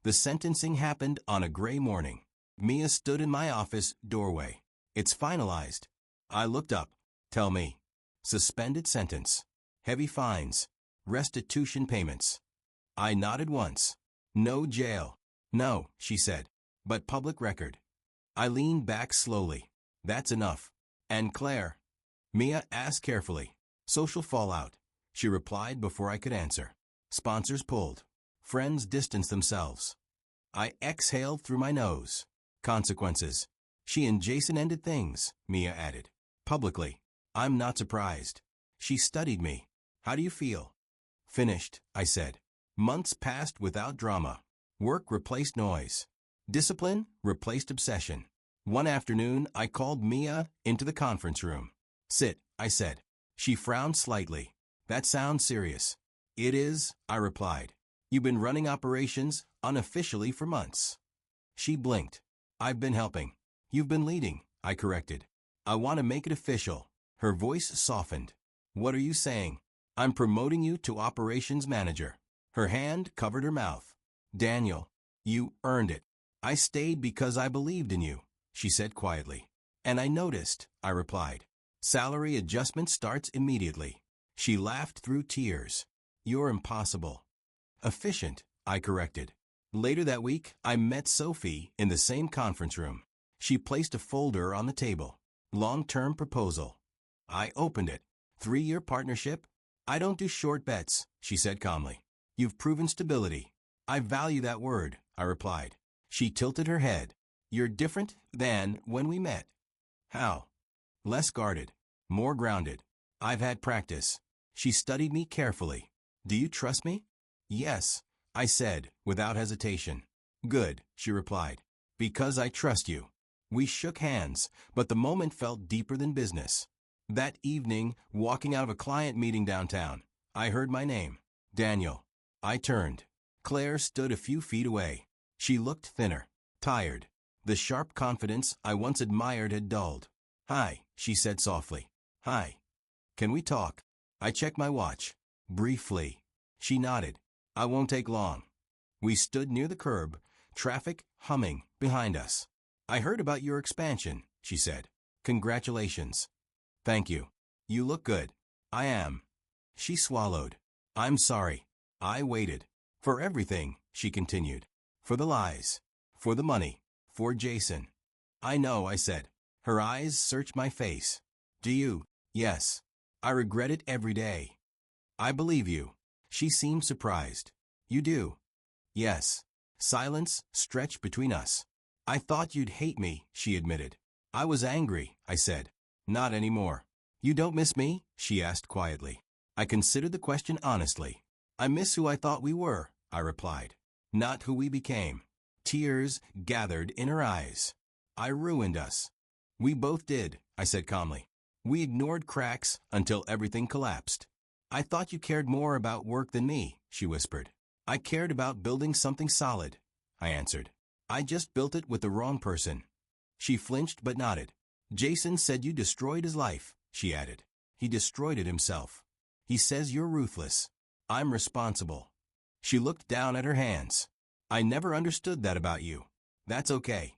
The sentencing happened on a gray morning. Mia stood in my office doorway. It's finalized. I looked up. Tell me. Suspended sentence. Heavy fines. Restitution payments. I nodded once. No jail. No, she said. But public record. I leaned back slowly. That's enough. And Claire? Mia asked carefully. Social fallout. She replied before I could answer. Sponsors pulled. Friends distanced themselves. I exhaled through my nose. Consequences. She and Jason ended things, Mia added. Publicly. I'm not surprised. She studied me. How do you feel? Finished, I said. Months passed without drama. Work replaced noise. Discipline replaced obsession. One afternoon, I called Mia into the conference room. Sit, I said. She frowned slightly. That sounds serious. It is, I replied. You've been running operations unofficially for months. She blinked. I've been helping. You've been leading, I corrected. I want to make it official. Her voice softened. What are you saying? I'm promoting you to operations manager. Her hand covered her mouth. Daniel, you earned it. I stayed because I believed in you, she said quietly. And I noticed, I replied. Salary adjustment starts immediately. She laughed through tears. You're impossible. Efficient, I corrected. Later that week, I met Sophie in the same conference room. She placed a folder on the table. Long-term proposal. I opened it. 3-year partnership? I don't do short bets, she said calmly. You've proven stability. I value that word, I replied. She tilted her head. You're different than when we met. How? Less guarded. More grounded. I've had practice. She studied me carefully. Do you trust me? Yes, I said, without hesitation. Good, she replied. Because I trust you. We shook hands, but the moment felt deeper than business. That evening, walking out of a client meeting downtown, I heard my name. Daniel. I turned. Claire stood a few feet away. She looked thinner, tired. The sharp confidence I once admired had dulled. Hi, she said softly. Hi. Can we talk? I checked my watch. Briefly. She nodded. I won't take long. We stood near the curb, traffic humming behind us. I heard about your expansion, she said. Congratulations. Thank you. You look good. I am. She swallowed. I'm sorry. I waited. For everything, she continued. For the lies. For the money. For Jason. I know, I said. Her eyes searched my face. Do you? Yes. I regret it every day. I believe you. She seemed surprised. You do? Yes. Silence stretched between us. I thought you'd hate me, she admitted. I was angry, I said. Not anymore. You don't miss me? She asked quietly. I considered the question honestly. I miss who I thought we were, I replied. Not who we became. Tears gathered in her eyes. I ruined us. We both did, I said calmly. We ignored cracks until everything collapsed. I thought you cared more about work than me, she whispered. I cared about building something solid, I answered. I just built it with the wrong person. She flinched but nodded. Jason said you destroyed his life, she added. He destroyed it himself. He says you're ruthless. I'm responsible. She looked down at her hands. I never understood that about you. That's okay.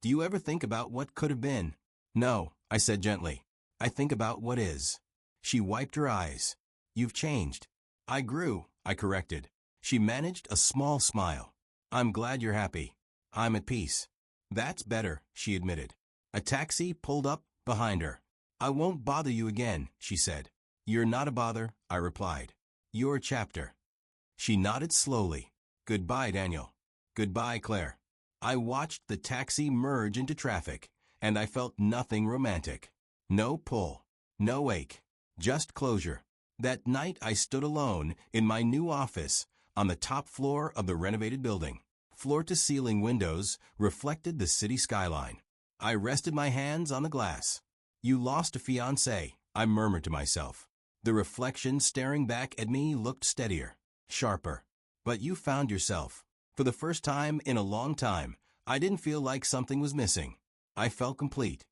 Do you ever think about what could have been? No, I said gently. I think about what is. She wiped her eyes. You've changed. I grew, I corrected. She managed a small smile. I'm glad you're happy. I'm at peace. That's better, she admitted. A taxi pulled up behind her. I won't bother you again, she said. You're not a bother, I replied. You're a chapter. She nodded slowly. Goodbye, Daniel. Goodbye, Claire. I watched the taxi merge into traffic, and I felt nothing romantic. No pull. No ache. Just closure. That night I stood alone in my new office on the top floor of the renovated building. Floor-to-ceiling windows reflected the city skyline. I rested my hands on the glass. You lost a fiancé, I murmured to myself. The reflection staring back at me looked steadier, sharper. But you found yourself. For the first time in a long time, I didn't feel like something was missing. I felt complete.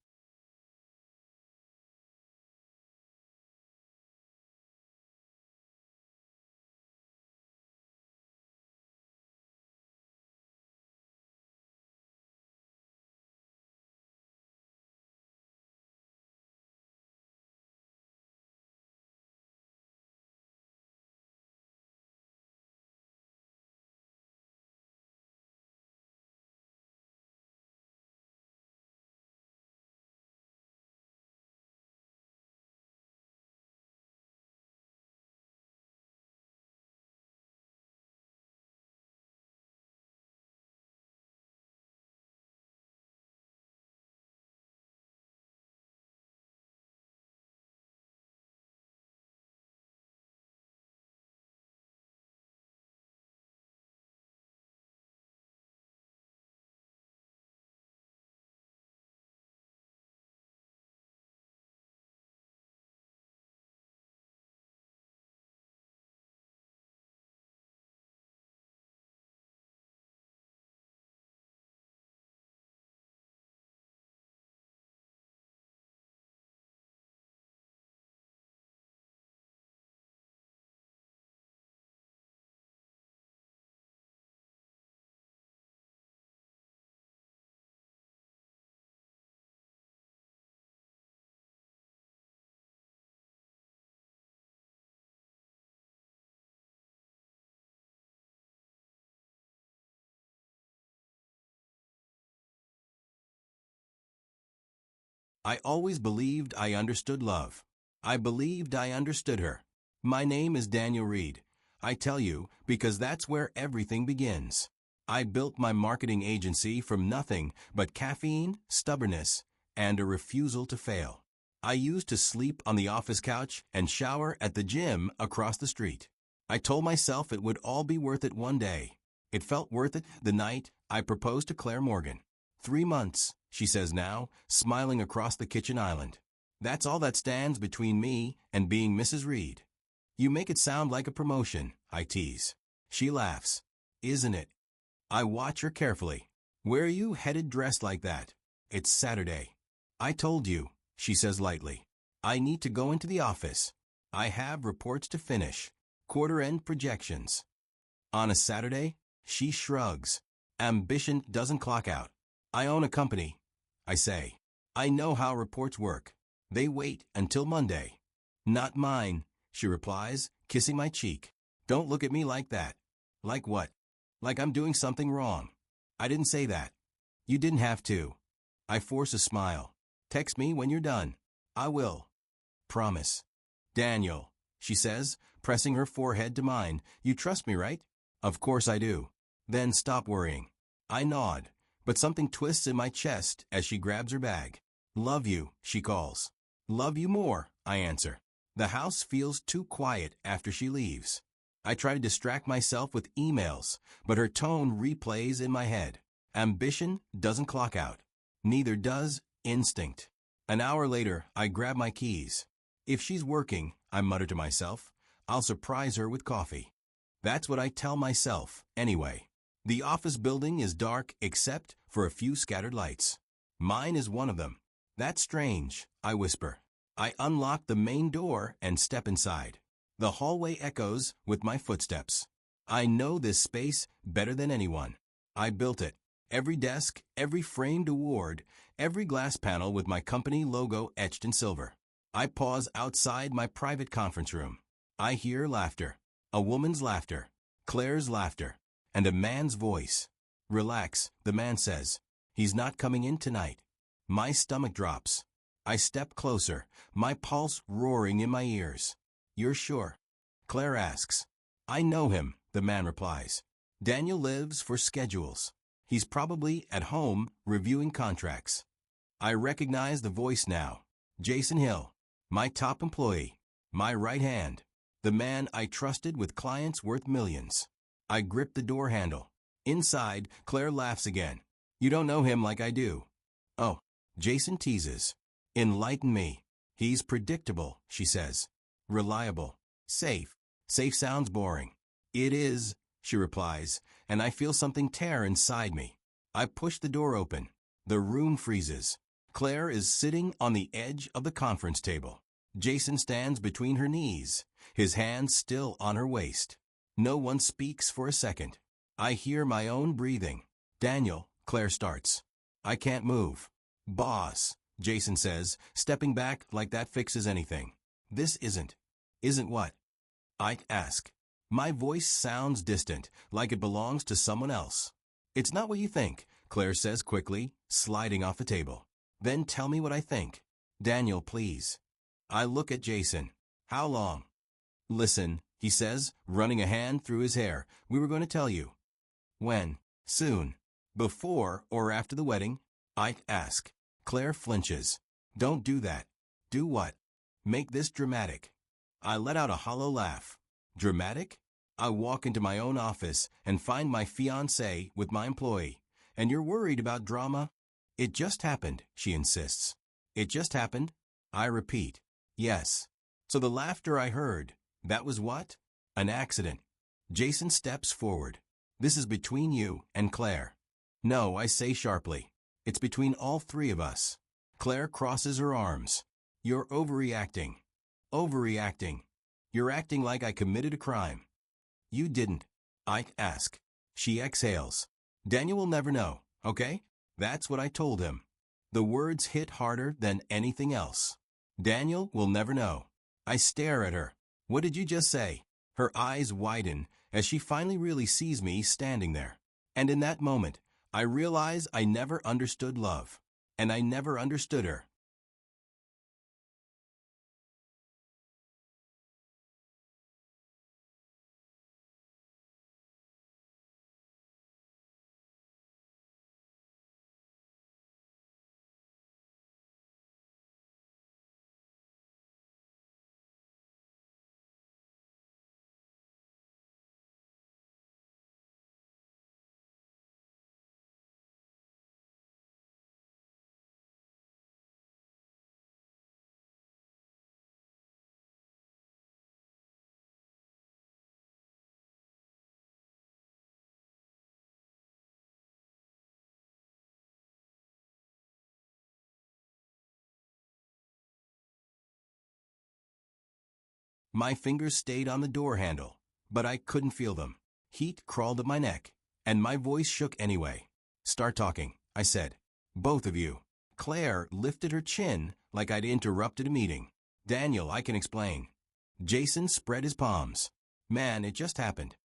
I always believed I understood love. I believed I understood her. My name is Daniel Reed. I tell you because that's where everything begins. I built my marketing agency from nothing but caffeine, stubbornness, and a refusal to fail. I used to sleep on the office couch and shower at the gym across the street. I told myself it would all be worth it one day. It felt worth it the night I proposed to Claire Morgan. 3 months, she says now, smiling across the kitchen island. That's all that stands between me and being Mrs. Reed. You make it sound like a promotion, I tease. She laughs. Isn't it? I watch her carefully. Where are you headed dressed like that? It's Saturday. I told you, she says lightly. I need to go into the office. I have reports to finish. Quarter-end projections. On a Saturday? She shrugs. Ambition doesn't clock out. I own a company, I say. I know how reports work. They wait until Monday. Not mine, she replies, kissing my cheek. Don't look at me like that. Like what? Like I'm doing something wrong. I didn't say that. You didn't have to. I force a smile. Text me when you're done. I will. Promise. Daniel, she says, pressing her forehead to mine. You trust me, right? Of course I do. Then stop worrying. I nod, but something twists in my chest as she grabs her bag. Love you, she calls. Love you more, I answer. The house feels too quiet after she leaves. I try to distract myself with emails, but her tone replays in my head. Ambition doesn't clock out. Neither does instinct. An hour later, I grab my keys. If she's working, I mutter to myself, I'll surprise her with coffee. That's what I tell myself, anyway. The office building is dark except for a few scattered lights. Mine is one of them. That's strange, I whisper. I unlock the main door and step inside. The hallway echoes with my footsteps. I know this space better than anyone. I built it. Every desk, every framed award, every glass panel with my company logo etched in silver. I pause outside my private conference room. I hear laughter. A woman's laughter. Claire's laughter. And a man's voice. Relax, the man says. He's not coming in tonight. My stomach drops. I step closer, my pulse roaring in my ears. You're sure? Claire asks. I know him, the man replies. Daniel lives for schedules. He's probably at home reviewing contracts. I recognize the voice now. Jason Hill, my top employee, my right hand, the man I trusted with clients worth millions. I grip the door handle. Inside, Claire laughs again. You don't know him like I do. Oh, Jason teases. Enlighten me. He's predictable, she says. Reliable. Safe. Safe sounds boring. It is, she replies, and I feel something tear inside me. I push the door open. The room freezes. Claire is sitting on the edge of the conference table. Jason stands between her knees, his hands still on her waist. No one speaks for a second. I hear my own breathing. Daniel, Claire starts. I can't move. Boss, Jason says, stepping back like that fixes anything. This isn't. Isn't what? I ask. My voice sounds distant, like it belongs to someone else. It's not what you think, Claire says quickly, sliding off the table. Then tell me what I think. Daniel, please. I look at Jason. How long? Listen, he says, running a hand through his hair. We were going to tell you. When? Soon. Before or after the wedding? I ask. Claire flinches. Don't do that. Do what? Make this dramatic. I let out a hollow laugh. Dramatic? I walk into my own office and find my fiancée with my employee. And you're worried about drama? It just happened, she insists. It just happened? I repeat. Yes. So the laughter I heard, that was what? An accident. Jason steps forward. This is between you and Claire. No, I say sharply. It's between all three of us. Claire crosses her arms. You're overreacting. Overreacting. You're acting like I committed a crime. You didn't. I ask. She exhales. Daniel will never know, okay? That's what I told him. The words hit harder than anything else. Daniel will never know. I stare at her. What did you just say? Her eyes widen as she finally really sees me standing there. And in that moment, I realize I never understood love. And I never understood her. My fingers stayed on the door handle, but I couldn't feel them. Heat crawled up my neck, and my voice shook anyway. Start talking, I said. Both of you. Claire lifted her chin like I'd interrupted a meeting. Daniel, I can explain. Jason spread his palms. Man, it just happened.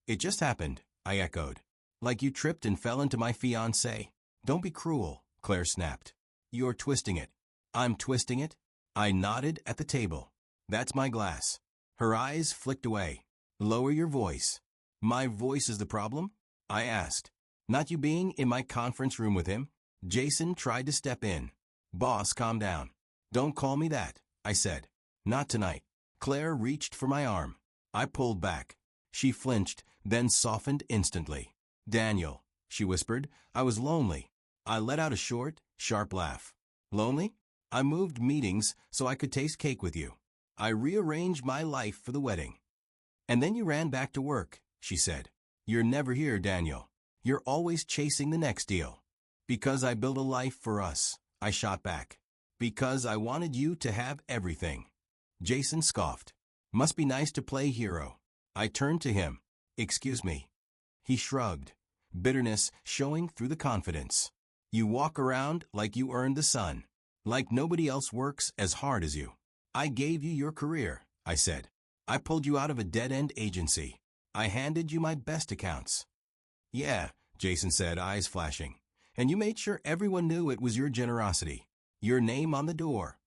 It just happened, I echoed. Like you tripped and fell into my fiancée. Don't be cruel, Claire snapped. You're twisting it. I'm twisting it? I nodded at the table. That's my glass. Her eyes flicked away. Lower your voice. My voice is the problem? I asked. Not you being in my conference room with him? Jason tried to step in. Boss, calm down. Don't call me that, I said. Not tonight. Claire reached for my arm. I pulled back. She flinched, then softened instantly. Daniel, she whispered, I was lonely. I let out a short, sharp laugh. Lonely? I moved meetings so I could taste cake with you. I rearranged my life for the wedding. And then you ran back to work, she said. You're never here, Daniel. You're always chasing the next deal. Because I built a life for us, I shot back. Because I wanted you to have everything. Jason scoffed. Must be nice to play hero. I turned to him. Excuse me. He shrugged, bitterness showing through the confidence. You walk around like you earned the sun, like nobody else works as hard as you. I gave you your career, I said. I pulled you out of a dead-end agency. I handed you my best accounts. Yeah, Jason said, eyes flashing. And you made sure everyone knew it was your generosity. Your name on the door.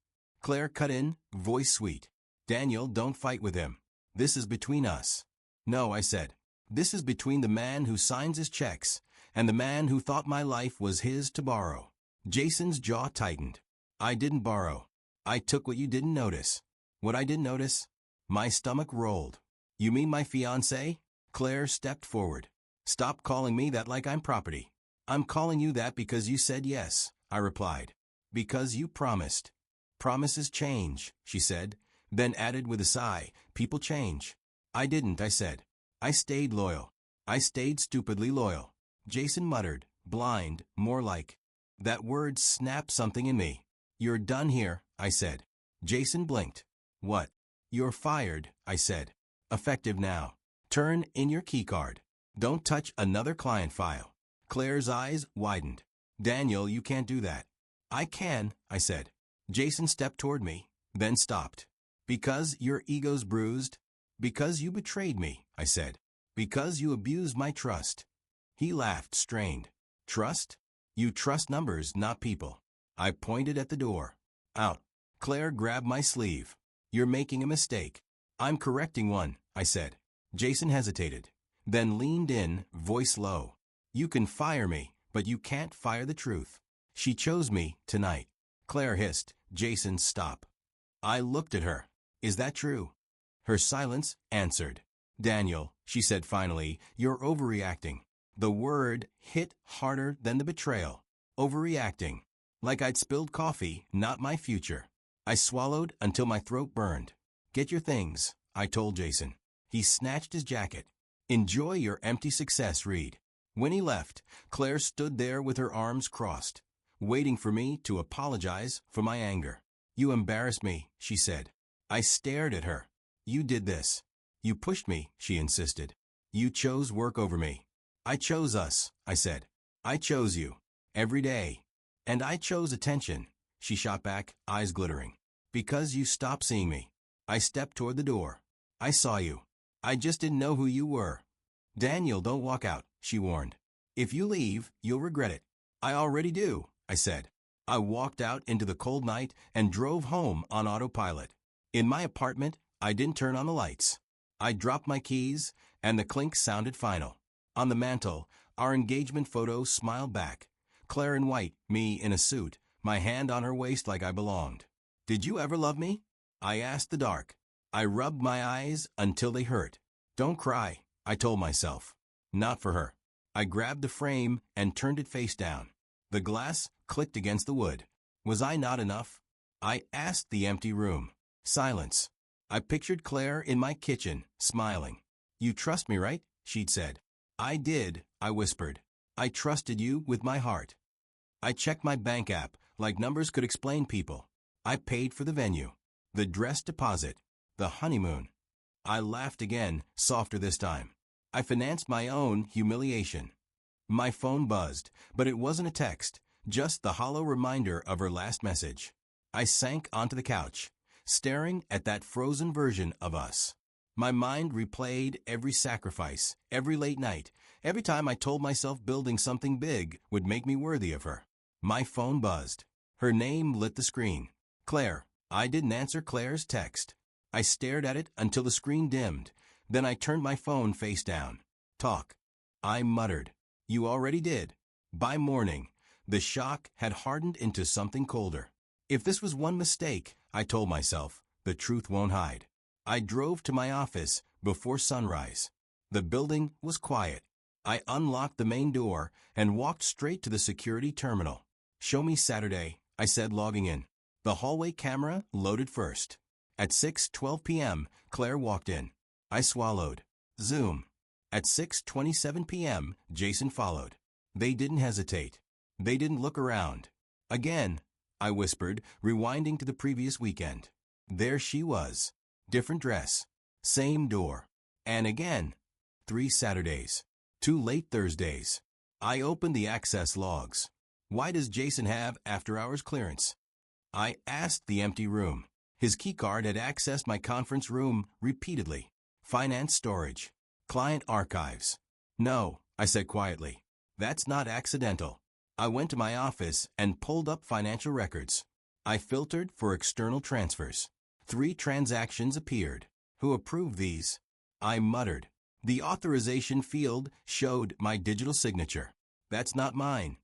Claire cut in, voice sweet. Daniel, don't fight with him. This is between us. No, I said. This is between the man who signs his checks and the man who thought my life was his to borrow. Jason's jaw tightened. I didn't borrow. I took what you didn't notice. What I didn't notice? My stomach rolled. You mean my fiancée? Claire stepped forward. Stop calling me that like I'm property. I'm calling you that because you said yes, I replied. Because you promised. Promises change, she said, then added with a sigh, people change. I didn't, I said. I stayed loyal. I stayed stupidly loyal. Jason muttered, blind, more like. That word snapped something in me. You're done here, I said. Jason blinked. What? You're fired, I said. Effective now. Turn in your keycard. Don't touch another client file. Claire's eyes widened. Daniel, you can't do that. I can, I said. Jason stepped toward me, then stopped. Because your ego's bruised? Because you betrayed me, I said. Because you abused my trust. He laughed, strained. Trust? You trust numbers, not people. I pointed at the door. Out. Claire grabbed my sleeve. You're making a mistake. I'm correcting one, I said. Jason hesitated, then leaned in, voice low. You can fire me, but you can't fire the truth. She chose me tonight. Claire hissed. Jason, stop. I looked at her. Is that true? Her silence answered. Daniel, she said finally, you're overreacting. The word hit harder than the betrayal. Overreacting. Like I'd spilled coffee, not my future. I swallowed until my throat burned. Get your things, I told Jason. He snatched his jacket. Enjoy your empty success, Reed. When he left, Claire stood there with her arms crossed, waiting for me to apologize for my anger. You embarrassed me, she said. I stared at her. You did this. You pushed me, she insisted. You chose work over me. I chose us, I said. I chose you. Every day. And I chose attention, she shot back, eyes glittering. Because you stopped seeing me. I stepped toward the door. I saw you. I just didn't know who you were. Daniel, don't walk out, she warned. If you leave, you'll regret it. I already do, I said. I walked out into the cold night and drove home on autopilot. In my apartment, I didn't turn on the lights. I dropped my keys, and the clink sounded final. On the mantel, our engagement photo smiled back. Claire in white, me in a suit, my hand on her waist like I belonged. Did you ever love me? I asked the dark. I rubbed my eyes until they hurt. Don't cry, I told myself. Not for her. I grabbed the frame and turned it face down. The glass clicked against the wood. Was I not enough? I asked the empty room. Silence. I pictured Claire in my kitchen, smiling. You trust me, right? She'd said. I did, I whispered. I trusted you with my heart. I checked my bank app, like numbers could explain people. I paid for the venue, the dress deposit, The honeymoon. I laughed again, softer this time. I financed my own humiliation. My phone buzzed, but it wasn't a text, just the hollow reminder of her last message. I sank onto the couch, staring at that frozen version of us. My mind replayed every sacrifice, every late night, every time I told myself building something big would make me worthy of her. My phone buzzed. Her name lit the screen. Claire. I didn't answer Claire's text. I stared at it until the screen dimmed. Then I turned my phone face down. Talk. I muttered. You already did. By morning, the shock had hardened into something colder. If this was one mistake, I told myself, the truth won't hide. I drove to my office before sunrise. The building was quiet. I unlocked the main door and walked straight to the security terminal. Show me Saturday, I said, logging in. The hallway camera loaded first. At 6:12 p.m., Claire walked in. I swallowed. Zoom. At 6:27 p.m., Jason followed. They didn't hesitate. They didn't look around. Again, I whispered, rewinding to the previous weekend. There she was. Different dress. Same door. And again. 3 Saturdays. 2 late Thursdays. I opened the access logs. Why does Jason have after-hours clearance? I asked the empty room. His keycard had accessed my conference room repeatedly. Finance storage. Client archives. No, I said quietly. That's not accidental. I went to my office and pulled up financial records. I filtered for external transfers. 3 transactions appeared. Who approved these? I muttered. The authorization field showed my digital signature. That's not mine.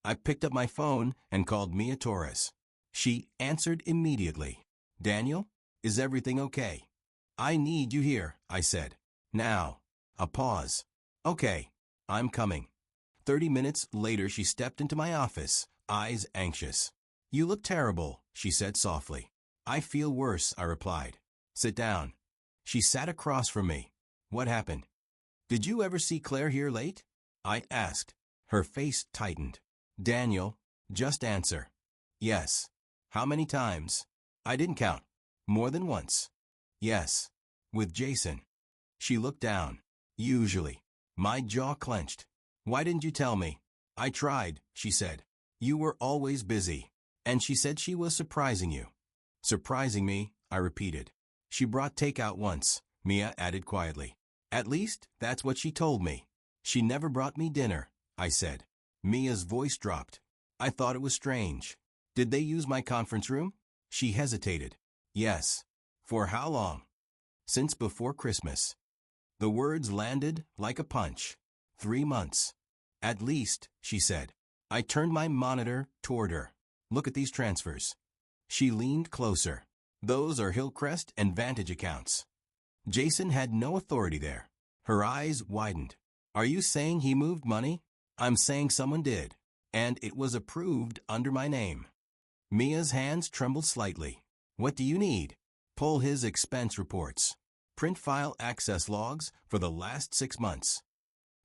I picked up my phone and called Mia Torres. She answered immediately. Daniel, is everything okay? I need you here, I said. Now. A pause. Okay, I'm coming. 30 minutes later, she stepped into my office, eyes anxious. You look terrible, she said softly. I feel worse, I replied. Sit down. She sat across from me. What happened? Did you ever see Claire here late? I asked. Her face tightened. Daniel, just answer. Yes. How many times? I didn't count. More than once. Yes. With Jason. She looked down. Usually. My jaw clenched. Why didn't you tell me? I tried, she said. You were always busy. And she said she was surprising you. Surprising me, I repeated. She brought takeout once, Mia added quietly. At least, that's what she told me. She never brought me dinner, I said. Mia's voice dropped. I thought it was strange. Did they use my conference room? She hesitated. Yes. For how long? Since before Christmas. The words landed like a punch. 3 months. At least, she said. I turned my monitor toward her. Look at these transfers. She leaned closer. Those are Hillcrest and Vantage accounts. Jason had no authority there. Her eyes widened. Are you saying he moved money? I'm saying someone did. And it was approved under my name. Mia's hands trembled slightly. What do you need? Pull his expense reports. Print file access logs for the last 6 months.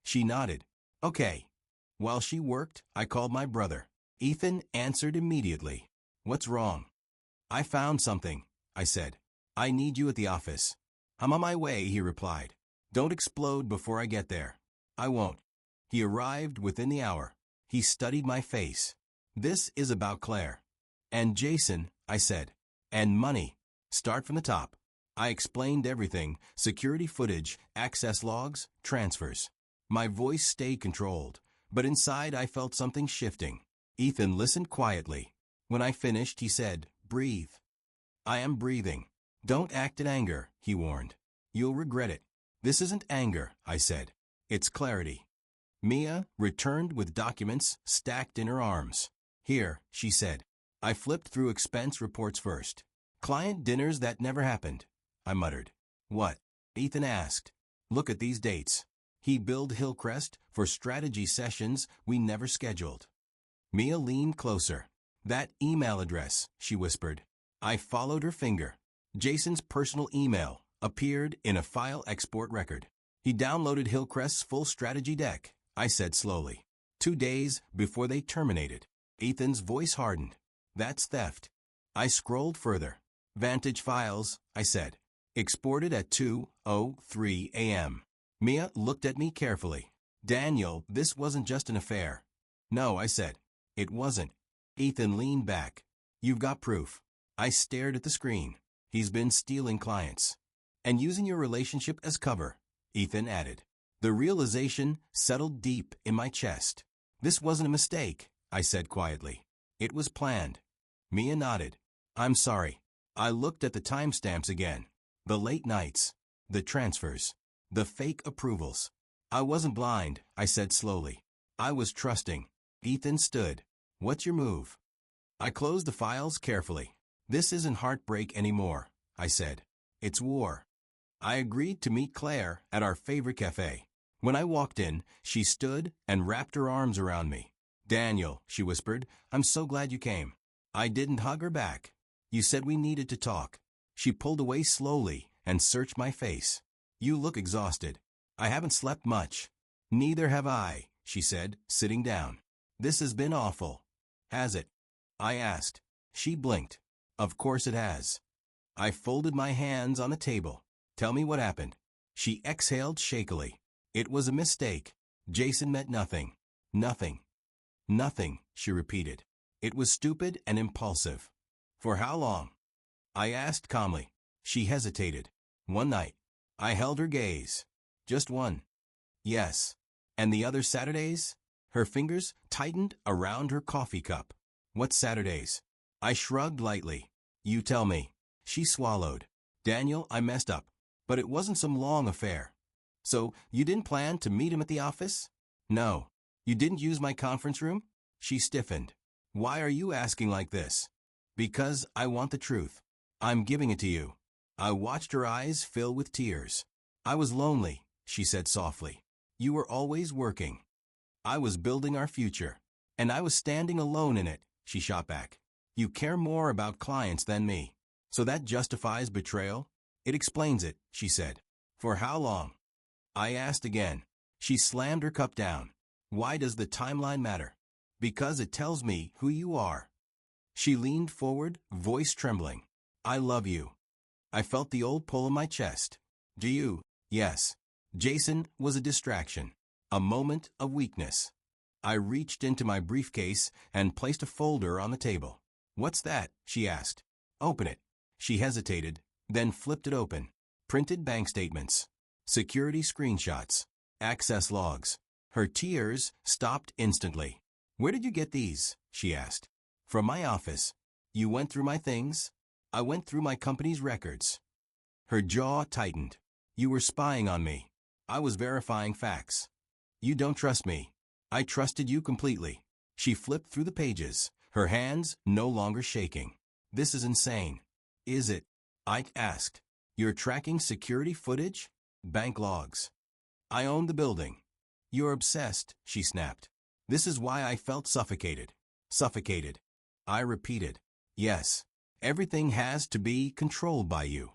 She nodded. Okay. While she worked, I called my brother. Ethan answered immediately. What's wrong? I found something, I said. I need you at the office. I'm on my way, he replied. Don't explode before I get there. I won't. He arrived within the hour. He studied my face. This is about Claire. And Jason, I said. And money. Start from the top. I explained everything, security footage, access logs, transfers. My voice stayed controlled, but inside I felt something shifting. Ethan listened quietly. When I finished, he said, breathe. I am breathing. Don't act in anger, he warned. You'll regret it. This isn't anger, I said. It's clarity. Mia returned with documents stacked in her arms. Here, she said. I flipped through expense reports first. Client dinners that never happened. I muttered. What? Ethan asked. Look at these dates. He billed Hillcrest for strategy sessions we never scheduled. Mia leaned closer. That email address, she whispered. I followed her finger. Jason's personal email appeared in a file export record. He downloaded Hillcrest's full strategy deck, I said slowly. 2 days before they terminated. Ethan's voice hardened. That's theft. I scrolled further. Vantage files, I said. Exported at 2:03 a.m. Mia looked at me carefully. Daniel, this wasn't just an affair. No, I said. It wasn't. Ethan leaned back. You've got proof. I stared at the screen. He's been stealing clients. And using your relationship as cover, Ethan added. The realization settled deep in my chest. This wasn't a mistake, I said quietly. It was planned. Mia nodded. I'm sorry. I looked at the timestamps again. The late nights. The transfers. The fake approvals. I wasn't blind, I said slowly. I was trusting. Ethan stood. What's your move? I closed the files carefully. This isn't heartbreak anymore, I said. It's war. I agreed to meet Claire at our favorite cafe. When I walked in, she stood and wrapped her arms around me. Daniel, she whispered, I'm so glad you came. I didn't hug her back. You said we needed to talk. She pulled away slowly and searched my face. You look exhausted. I haven't slept much. Neither have I, she said, sitting down. This has been awful. Has it? I asked. She blinked. Of course it has. I folded my hands on the table. Tell me what happened. She exhaled shakily. It was a mistake. Jason meant nothing. Nothing. Nothing, she repeated. It was stupid and impulsive. For how long? I asked calmly. She hesitated. One night. I held her gaze. Just one. Yes. And the other Saturdays? Her fingers tightened around her coffee cup. What Saturdays? I shrugged lightly. You tell me. She swallowed. Daniel, I messed up. But it wasn't some long affair. So, you didn't plan to meet him at the office? No. You didn't use my conference room? She stiffened. Why are you asking like this? Because I want the truth. I'm giving it to you. I watched her eyes fill with tears. I was lonely, she said softly. You were always working. I was building our future. And I was standing alone in it, she shot back. You care more about clients than me. So that justifies betrayal? It explains it, she said. For how long? I asked again. She slammed her cup down. Why does the timeline matter? Because it tells me who you are. She leaned forward, voice trembling. I love you. I felt the old pull in my chest. Do you? Yes. Jason was a distraction. A moment of weakness. I reached into my briefcase and placed a folder on the table. What's that? She asked. Open it. She hesitated, then flipped it open. Printed bank statements. Security screenshots. Access logs. Her tears stopped instantly. Where did you get these? She asked. From my office. You went through my things? I went through my company's records. Her jaw tightened. You were spying on me. I was verifying facts. You don't trust me. I trusted you completely. She flipped through the pages, her hands no longer shaking. This is insane. Is it? I asked. You're tracking security footage? Bank logs. I own the building. You're obsessed, she snapped. This is why I felt suffocated. Suffocated. I repeated. Yes. Everything has to be controlled by you.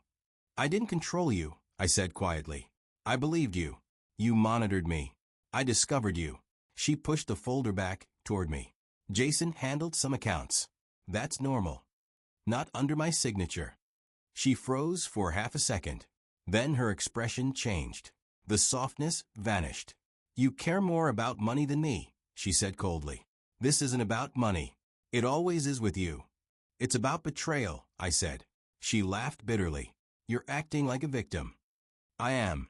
I didn't control you, I said quietly. I believed you. You monitored me. I discovered you. She pushed the folder back toward me. Jason handled some accounts. That's normal. Not under my signature. She froze for half a second. Then her expression changed. The softness vanished. You care more about money than me, she said coldly. This isn't about money. It always is with you. It's about betrayal, I said. She laughed bitterly. You're acting like a victim. I am.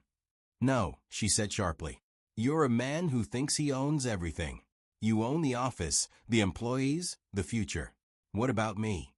No, she said sharply. You're a man who thinks he owns everything. You own the office, the employees, the future. What about me?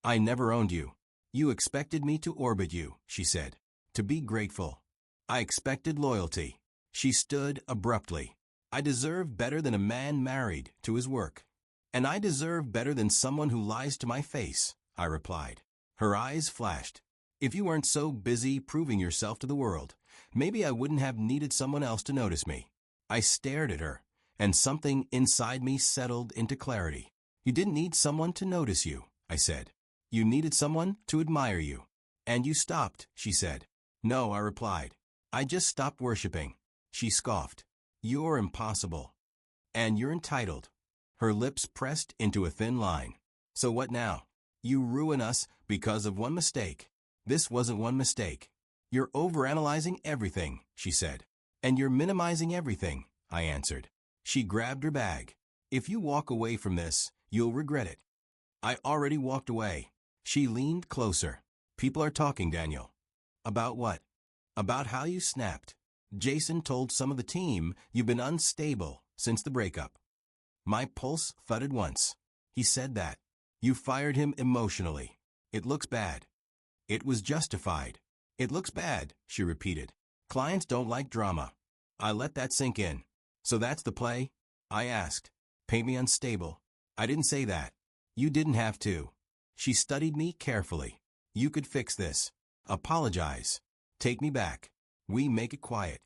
I never owned you. You expected me to orbit you, she said. To be grateful. I expected loyalty. She stood abruptly. I deserve better than a man married to his work. And I deserve better than someone who lies to my face, I replied. Her eyes flashed. If you weren't so busy proving yourself to the world, maybe I wouldn't have needed someone else to notice me. I stared at her, and something inside me settled into clarity. You didn't need someone to notice you, I said. You needed someone to admire you. And you stopped, she said. No, I replied. I just stopped worshiping. She scoffed. You're impossible. And you're entitled. Her lips pressed into a thin line. So what now? You ruin us because of one mistake. This wasn't one mistake. You're overanalyzing everything, she said. And you're minimizing everything, I answered. She grabbed her bag. If you walk away from this, you'll regret it. I already walked away. She leaned closer. People are talking, Daniel. About what? About how you snapped. Jason told some of the team you've been unstable since the breakup. My pulse thudded once. He said that. You fired him emotionally. It looks bad. It was justified. It looks bad, she repeated. Clients don't like drama. I let that sink in. So that's the play? I asked. Pay me unstable. I didn't say that. You didn't have to. She studied me carefully. You could fix this. Apologize. Take me back. We make it quiet.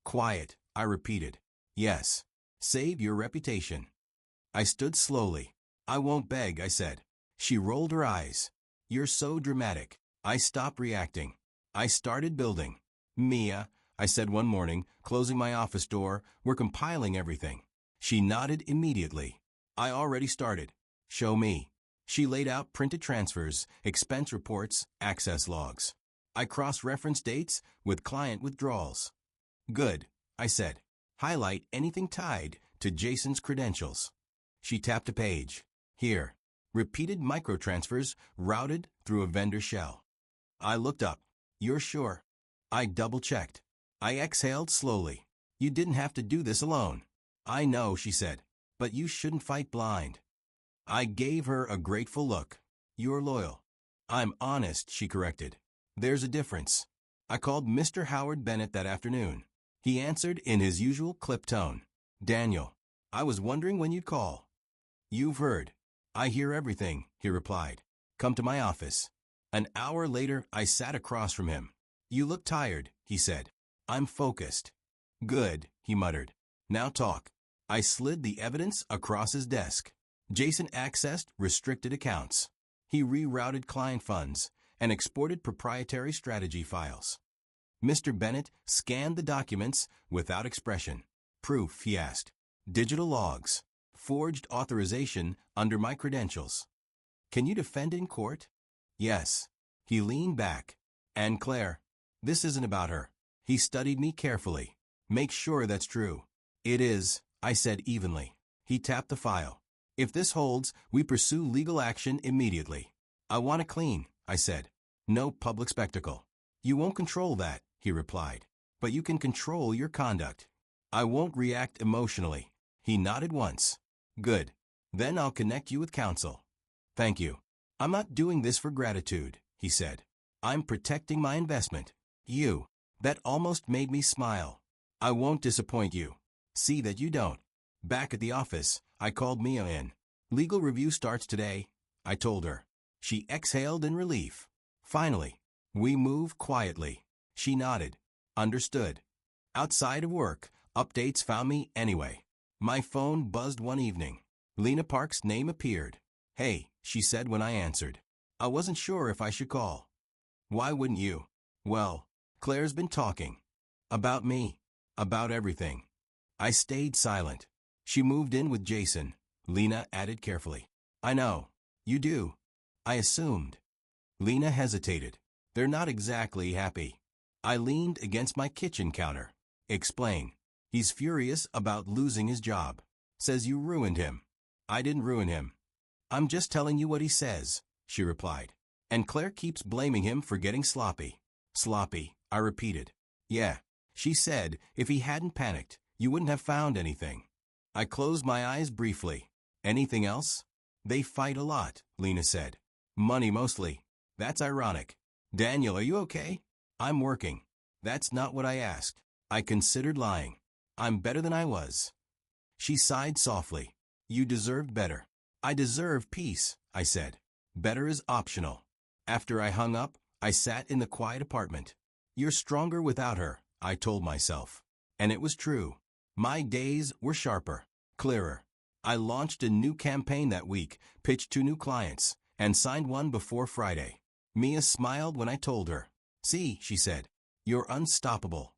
Quiet, I repeated. Yes. Save your reputation. I stood slowly. I won't beg, I said. She rolled her eyes. You're so dramatic. I stopped reacting. I started building. Mia, I said one morning, closing my office door, we're compiling everything. She nodded immediately. I already started. Show me. She laid out printed transfers, expense reports, access logs. I cross-referenced dates with client withdrawals. Good, I said. Highlight anything tied to Jason's credentials. She tapped a page. Here. Repeated microtransfers routed through a vendor shell. I looked up. You're sure? I double-checked. I exhaled slowly. You didn't have to do this alone. I know, she said. But you shouldn't fight blind. I gave her a grateful look. You're loyal. I'm honest, she corrected. There's a difference. I called Mr. Howard Bennett that afternoon. He answered in his usual clipped tone. Daniel, I was wondering when you'd call. You've heard. I hear everything, he replied. Come to my office. An hour later, I sat across from him. You look tired, he said. I'm focused. Good, he muttered. Now talk. I slid the evidence across his desk. Jason accessed restricted accounts. He rerouted client funds and exported proprietary strategy files. Mr. Bennett scanned the documents without expression. Proof, he asked. Digital logs. Forged authorization under my credentials. Can you defend in court? Yes. He leaned back. And Claire, this isn't about her. He studied me carefully. Make sure that's true. It is, I said evenly. He tapped the file. If this holds, we pursue legal action immediately. I want it clean, I said. No public spectacle. You won't control that, he replied. But you can control your conduct. I won't react emotionally. He nodded once. Good. Then I'll connect you with counsel. Thank you. I'm not doing this for gratitude, he said. I'm protecting my investment. You. That almost made me smile. I won't disappoint you. See that you don't. Back at the office, I called Mia in. Legal review starts today, I told her. She exhaled in relief. Finally, we move quietly. She nodded. Understood. Outside of work, updates found me anyway. My phone buzzed one evening. Lena Park's name appeared. Hey, she said when I answered. I wasn't sure if I should call. Why wouldn't you? Well, Claire's been talking. About me. About everything. I stayed silent. She moved in with Jason. Lena added carefully. I know. You do. I assumed. Lena hesitated. They're not exactly happy. I leaned against my kitchen counter. Explain. He's furious about losing his job. Says you ruined him. I didn't ruin him. I'm just telling you what he says, she replied. And Claire keeps blaming him for getting sloppy. Sloppy, I repeated. Yeah. She said if he hadn't panicked, you wouldn't have found anything. I closed my eyes briefly. Anything else? They fight a lot, Lena said. Money mostly. That's ironic. Daniel, are you okay? I'm working. That's not what I asked. I considered lying. I'm better than I was. She sighed softly. You deserved better. I deserve peace, I said. Better is optional. After I hung up, I sat in the quiet apartment. You're stronger without her, I told myself. And it was true. My days were sharper, clearer. I launched a new campaign that week, pitched 2 new clients, and signed one before Friday. Mia smiled when I told her. See, she said, you're unstoppable.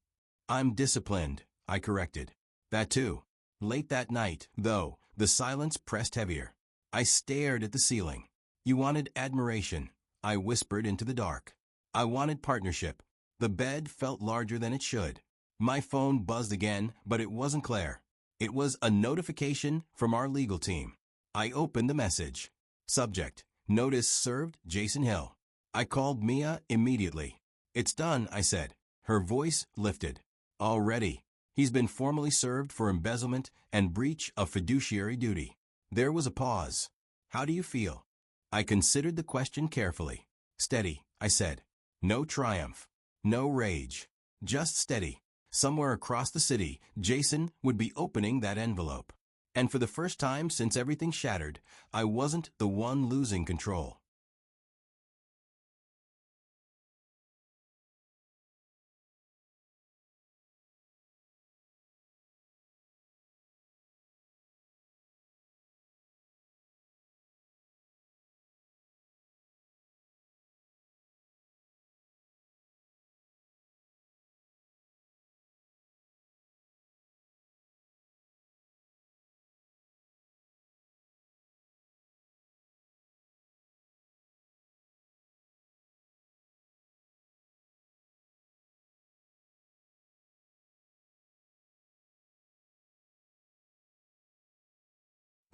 I'm disciplined, I corrected. That too. Late that night, though, the silence pressed heavier. I stared at the ceiling. You wanted admiration, I whispered into the dark. I wanted partnership. The bed felt larger than it should. My phone buzzed again, but it wasn't Claire. It was a notification from our legal team. I opened the message. Subject: Notice served, Jason Hill. I called Mia immediately. It's done, I said. Her voice lifted. Already. He's been formally served for embezzlement and breach of fiduciary duty. There was a pause. How do you feel? I considered the question carefully. Steady, I said. No triumph. No rage. Just steady. Somewhere across the city, Jason would be opening that envelope. And for the first time since everything shattered, I wasn't the one losing control.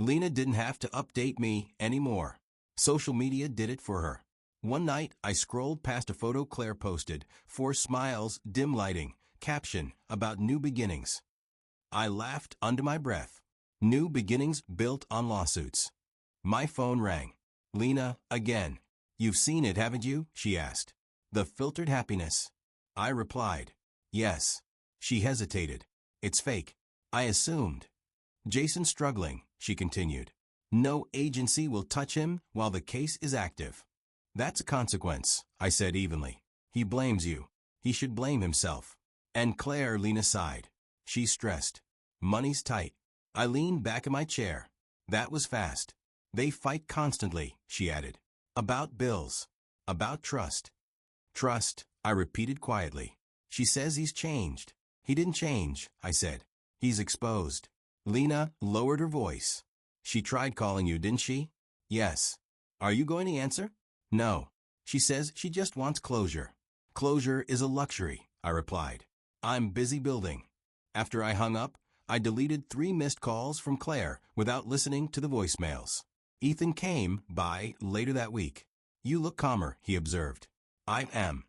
Lena didn't have to update me anymore. Social media did it for her. One night, I scrolled past a photo Claire posted, 4 smiles, dim lighting, caption, about new beginnings. I laughed under my breath. New beginnings built on lawsuits. My phone rang. Lena, again. You've seen it, haven't you? She asked. The filtered happiness. I replied. Yes. She hesitated. It's fake. I assumed. Jason's struggling, she continued. No agency will touch him while the case is active. That's a consequence, I said evenly. He blames you. He should blame himself. And Claire, Lena sighed. She's stressed. Money's tight. I leaned back in my chair. That was fast. They fight constantly, she added. About bills. About trust. Trust, I repeated quietly. She says he's changed. He didn't change, I said. He's exposed. Lena lowered her voice. She tried calling you, didn't she? Yes. Are you going to answer? No. She says she just wants closure. Closure is a luxury, I replied. I'm busy building. After I hung up, I deleted 3 missed calls from Claire without listening to the voicemails. Ethan came by later that week. You look calmer, he observed. I am.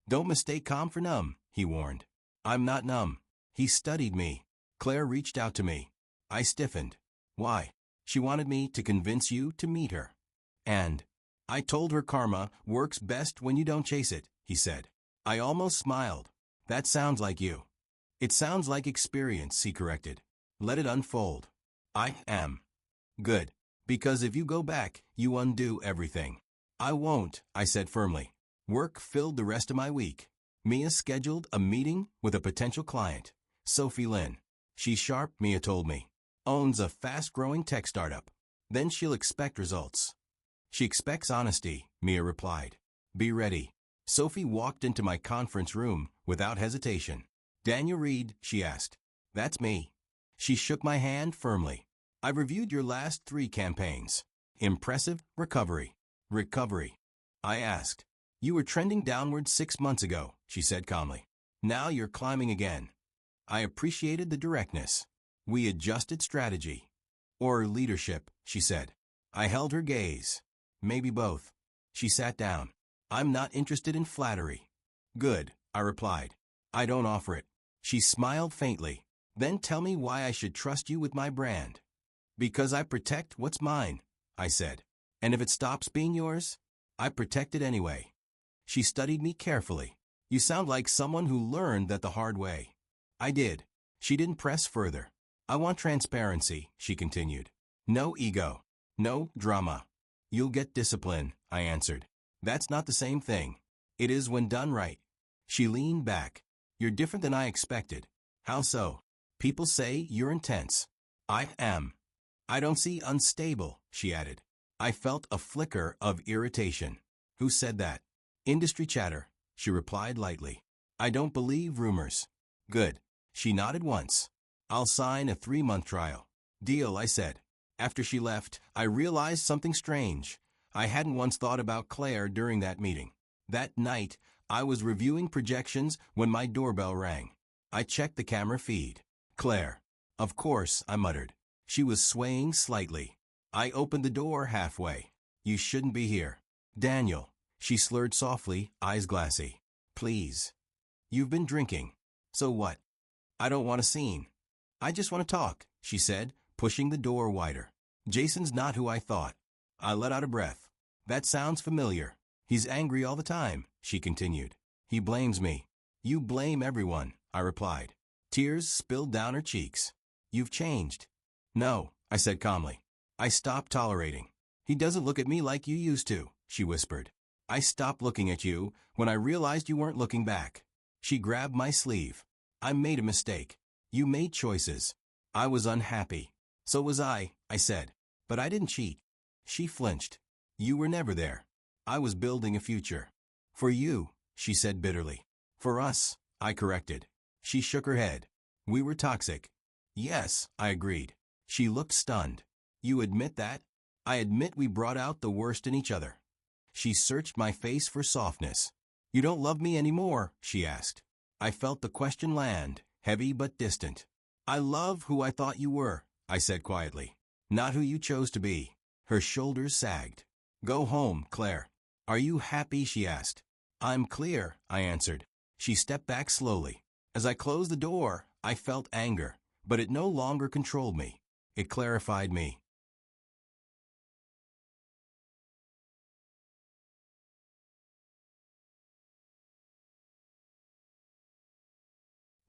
Don't mistake calm for numb, he warned. I'm not numb. He studied me. Claire reached out to me. I stiffened. Why? She wanted me to convince you to meet her. And I told her karma works best when you don't chase it, he said. I almost smiled. That sounds like you. It sounds like experience, he corrected. Let it unfold. I am. Good. Because if you go back, you undo everything. I won't, I said firmly. Work filled the rest of my week. Mia scheduled a meeting with a potential client, Sophie Lynn. She's sharp, Mia told me. Owns a fast-growing tech startup. Then she'll expect results. She expects honesty, Mia replied. Be ready. Sophie walked into my conference room without hesitation. Daniel Reed, she asked. That's me. She shook my hand firmly. I've reviewed your last 3 campaigns. Impressive recovery. Recovery. I asked. You were trending downward 6 months ago, she said calmly. Now you're climbing again. I appreciated the directness. We adjusted strategy. Or leadership, she said. I held her gaze. Maybe both. She sat down. I'm not interested in flattery. Good, I replied. I don't offer it. She smiled faintly. Then tell me why I should trust you with my brand. Because I protect what's mine, I said. And if it stops being yours, I protect it anyway. She studied me carefully. You sound like someone who learned that the hard way. I did. She didn't press further. I want transparency, she continued. No ego. No drama. You'll get discipline, I answered. That's not the same thing. It is when done right. She leaned back. You're different than I expected. How so? People say you're intense. I am. I don't see unstable, she added. I felt a flicker of irritation. Who said that? Industry chatter, she replied lightly. I don't believe rumors. Good. She nodded once. I'll sign a 3-month trial. Deal, I said. After she left, I realized something strange. I hadn't once thought about Claire during that meeting. That night, I was reviewing projections when my doorbell rang. I checked the camera feed. Claire. Of course, I muttered. She was swaying slightly. I opened the door halfway. You shouldn't be here. Daniel. She slurred softly, eyes glassy. Please. You've been drinking. So what? I don't want a scene. I just want to talk, she said, pushing the door wider. Jason's not who I thought. I let out a breath. That sounds familiar. He's angry all the time, she continued. He blames me. You blame everyone, I replied. Tears spilled down her cheeks. You've changed. No, I said calmly. I stopped tolerating. He doesn't look at me like you used to, she whispered. I stopped looking at you when I realized you weren't looking back. She grabbed my sleeve. I made a mistake. You made choices. I was unhappy. So was I said. But I didn't cheat. She flinched. You were never there. I was building a future. For you, she said bitterly. For us, I corrected. She shook her head. We were toxic. Yes, I agreed. She looked stunned. You admit that? I admit we brought out the worst in each other. She searched my face for softness. You don't love me anymore, she asked. I felt the question land, heavy but distant. I love who I thought you were, I said quietly. Not who you chose to be. Her shoulders sagged. Go home, Claire. Are you happy, she asked. I'm clear, I answered. She stepped back slowly. As I closed the door, I felt anger, but it no longer controlled me. It clarified me.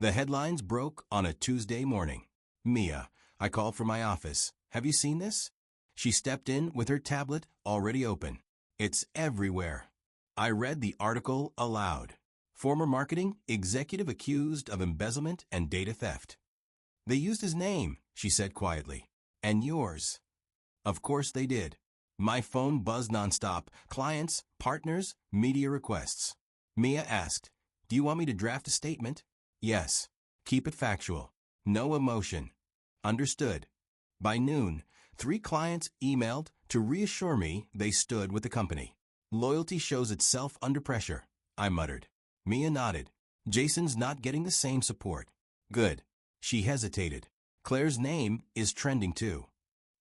The headlines broke on a Tuesday morning. Mia, I called from my office. Have you seen this? She stepped in with her tablet already open. It's everywhere. I read the article aloud. Former marketing executive accused of embezzlement and data theft. They used his name, she said quietly. And yours. Of course they did. My phone buzzed nonstop. Clients, partners, media requests. Mia asked, do you want me to draft a statement? Yes. Keep it factual. No emotion. Understood. By noon, 3 clients emailed to reassure me they stood with the company. Loyalty shows itself under pressure, I muttered. Mia nodded. Jason's not getting the same support. Good. She hesitated. Claire's name is trending too.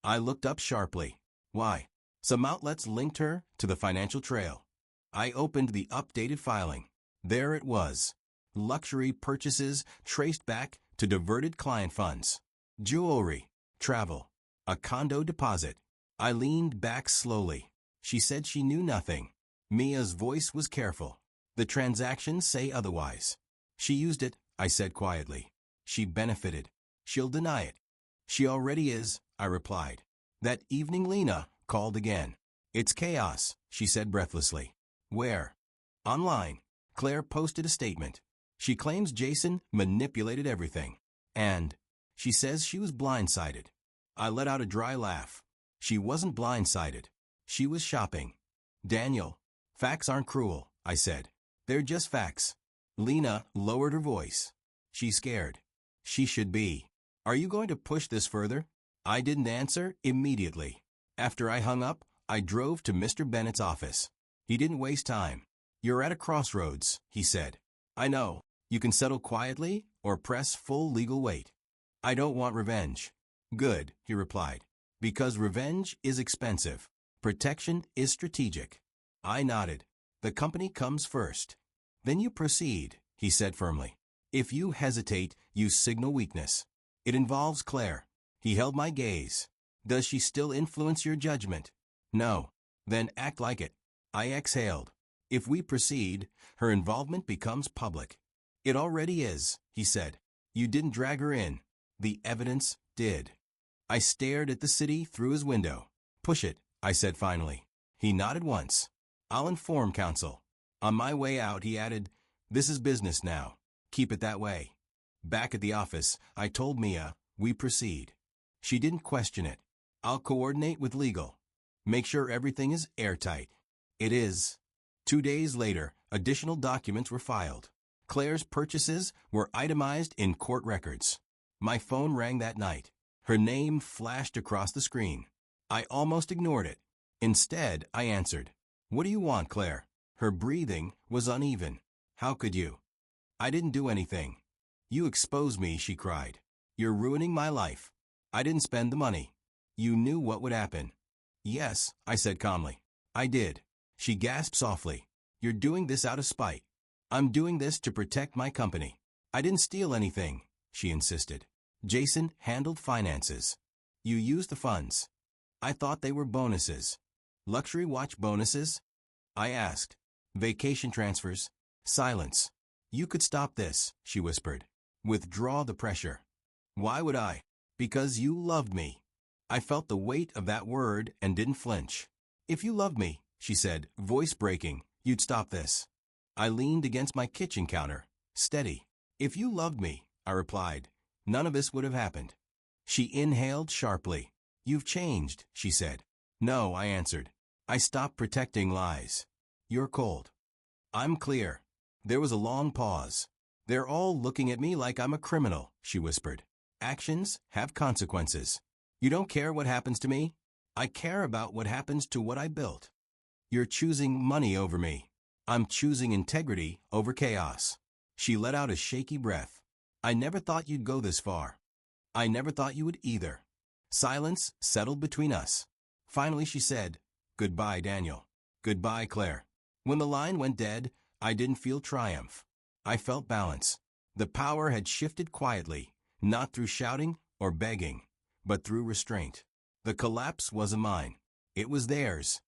I looked up sharply. Why? Some outlets linked her to the financial trail. I opened the updated filing. There it was. Luxury purchases traced back to diverted client funds. Jewelry, travel, a condo deposit. I leaned back slowly. She said she knew nothing. Mia's voice was careful. The transactions say otherwise. She used it, I said quietly. She benefited. She'll deny it. She already is, I replied. That evening Lena called again. It's chaos, she said breathlessly. Where? Online. Claire posted a statement. She claims Jason manipulated everything. And she says she was blindsided. I let out a dry laugh. She wasn't blindsided. She was shopping. Daniel, facts aren't cruel, I said. They're just facts. Lena lowered her voice. She's scared. She should be. Are you going to push this further? I didn't answer immediately. After I hung up, I drove to Mr. Bennett's office. He didn't waste time. You're at a crossroads, he said. I know. You can settle quietly or press full legal weight. I don't want revenge. Good, he replied. Because revenge is expensive. Protection is strategic. I nodded. The company comes first. Then you proceed, he said firmly. If you hesitate, you signal weakness. It involves Claire. He held my gaze. Does she still influence your judgment? No. Then act like it. I exhaled. If we proceed, her involvement becomes public. It already is, he said. You didn't drag her in. The evidence did. I stared at the city through his window. Push it, I said finally. He nodded once. I'll inform counsel. On my way out, he added, this is business now. Keep it that way. Back at the office, I told Mia, we proceed. She didn't question it. I'll coordinate with legal. Make sure everything is airtight. It is. 2 days later, additional documents were filed. Claire's purchases were itemized in court records. My phone rang that night. Her name flashed across the screen. I almost ignored it. Instead, I answered. What do you want, Claire? Her breathing was uneven. How could you? I didn't do anything. You exposed me, she cried. You're ruining my life. I didn't spend the money. You knew what would happen. Yes, I said calmly. I did. She gasped softly. You're doing this out of spite. I'm doing this to protect my company. I didn't steal anything, she insisted. Jason handled finances. You used the funds. I thought they were bonuses. Luxury watch bonuses? I asked. Vacation transfers? Silence. You could stop this, she whispered. Withdraw the pressure. Why would I? Because you loved me. I felt the weight of that word and didn't flinch. If you loved me, she said, voice breaking, you'd stop this. I leaned against my kitchen counter, steady. If you loved me, I replied, none of this would have happened. She inhaled sharply. You've changed, she said. No, I answered. I stopped protecting lies. You're cold. I'm clear. There was a long pause. They're all looking at me like I'm a criminal, she whispered. Actions have consequences. You don't care what happens to me? I care about what happens to what I built. You're choosing money over me. I'm choosing integrity over chaos. She let out a shaky breath. I never thought you'd go this far. I never thought you would either. Silence settled between us. Finally she said, Goodbye, Daniel. Goodbye, Claire. When the line went dead, I didn't feel triumph. I felt balance. The power had shifted quietly, not through shouting or begging, but through restraint. The collapse wasn't mine. It was theirs.